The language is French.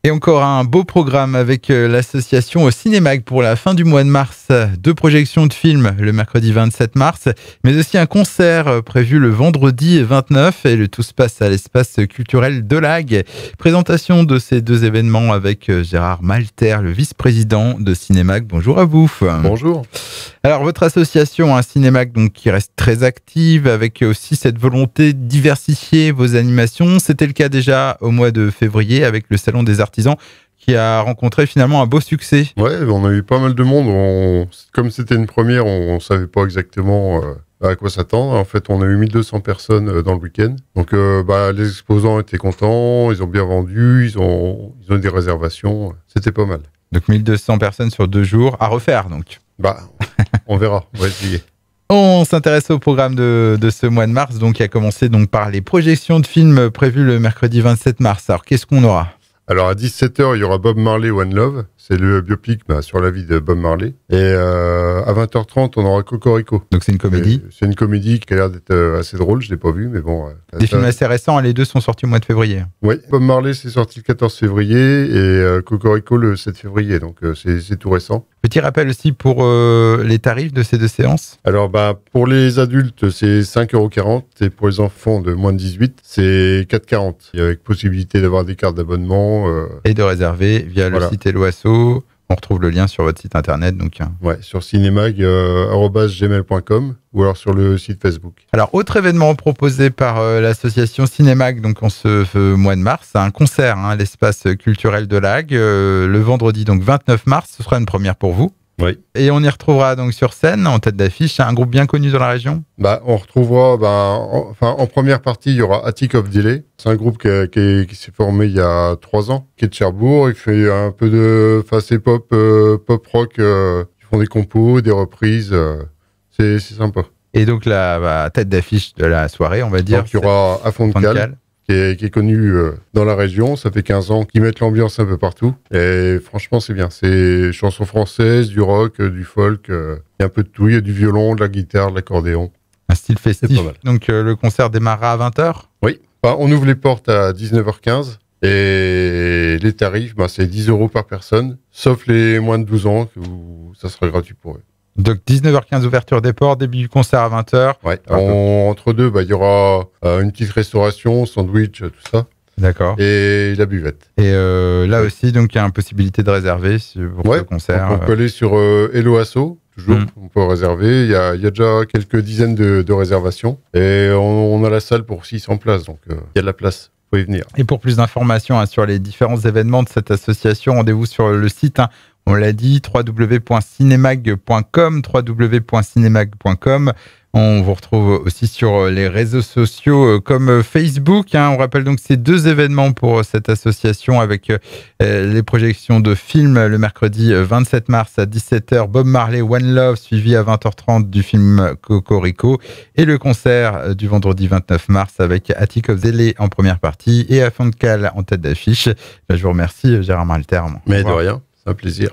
Et encore un beau programme avec l'association Cinémag pour la fin du mois de mars. 2 projections de films le mercredi 27 mars, mais aussi un concert prévu le vendredi 29 et le tout se passe à l'espace culturel de Lague. Présentation de ces 2 événements avec Gérard Malter, le vice-président de Cinémag. Bonjour à vous. Bonjour. Alors votre association Cinémag donc qui reste très active avec aussi cette volonté de diversifier vos animations. C'était le cas déjà au mois de février avec le Salon des Artisans qui a rencontré finalement un beau succès. Ouais, on a eu pas mal de monde. Comme c'était une première, on savait pas exactement à quoi s'attendre. En fait, on a eu 1200 personnes dans le week-end. Donc, les exposants étaient contents, ils ont bien vendu, ils ont eu des réservations. C'était pas mal. Donc 1200 personnes sur 2 jours à refaire donc. On verra, on va essayer. On s'intéresse au programme de ce mois de mars, donc qui a commencé donc par les projections de films prévues le mercredi 27 mars. Alors qu'est-ce qu'on aura ? Alors à 17h, il y aura Bob Marley One Love, c'est le biopic sur la vie de Bob Marley. Et à 20h30, on aura Cocorico. Donc c'est une comédie. C'est une comédie qui a l'air d'être assez drôle, je ne l'ai pas vue, mais bon. Des films assez récents, les 2 sont sortis au mois de février. Oui, Bob Marley c'est sorti le 14 février et Cocorico le 7 février, donc c'est tout récent. Petit rappel aussi pour les tarifs de ces 2 séances. Alors pour les adultes, c'est 5,40 € et pour les enfants de moins de 18, c'est 4,40 €. Avec possibilité d'avoir des cartes d'abonnement. Et de réserver via le site Hello Asso. On retrouve le lien sur votre site internet. Donc, ouais, sur cinemag@gmail.com ou alors sur le site Facebook. Alors, autre événement proposé par l'association Cinémag donc en ce mois de mars, un concert à l'espace culturel de Lague, le vendredi donc 29 mars. Ce sera une première pour vous. Oui. Et on y retrouvera donc sur scène, en tête d'affiche, un groupe bien connu dans la région. On retrouvera, en première partie, il y aura Attic of Delay. C'est un groupe qui s'est formé il y a 3 ans, qui est de Cherbourg. Il fait un peu de, c'est pop rock. Ils font des compos, des reprises. C'est sympa. Et donc la tête d'affiche de la soirée, on va dire. Donc il y aura À fond de cale. Qui est connu dans la région. Ça fait 15 ans qu'ils mettent l'ambiance un peu partout. Et franchement, c'est bien. C'est chansons françaises, du rock, du folk. Il y a un peu de tout. Il y a du violon, de la guitare, de l'accordéon. Un style festif. Donc le concert démarrera à 20h ? Oui. On ouvre les portes à 19h15. Et les tarifs, c'est 10 € par personne. Sauf les moins de 12 ans, où ça sera gratuit pour eux. Donc 19h15 ouverture des portes, début du concert à 20h. Ouais. Entre deux, il y aura une petite restauration, sandwich, tout ça. D'accord. Et la buvette. Et là aussi, donc il y a une possibilité de réserver pour ce concert. On peut aller sur Hello Asso, toujours. On peut réserver. Il y a déjà quelques dizaines de réservations. Et on a la salle pour 600 places, donc il y a de la place. Vous pouvez venir. Et pour plus d'informations sur les différents événements de cette association, rendez-vous sur le site. On l'a dit, www.cinemag.com. On vous retrouve aussi sur les réseaux sociaux comme Facebook. On rappelle donc ces 2 événements pour cette association avec les projections de films le mercredi 27 mars à 17h, Bob Marley One Love, suivi à 20h30 du film Cocorico, et le concert du vendredi 29 mars avec Attic of Delay en première partie et À fond de cale en tête d'affiche. Je vous remercie, Gérard Malter. Mais de rien, c'est un plaisir.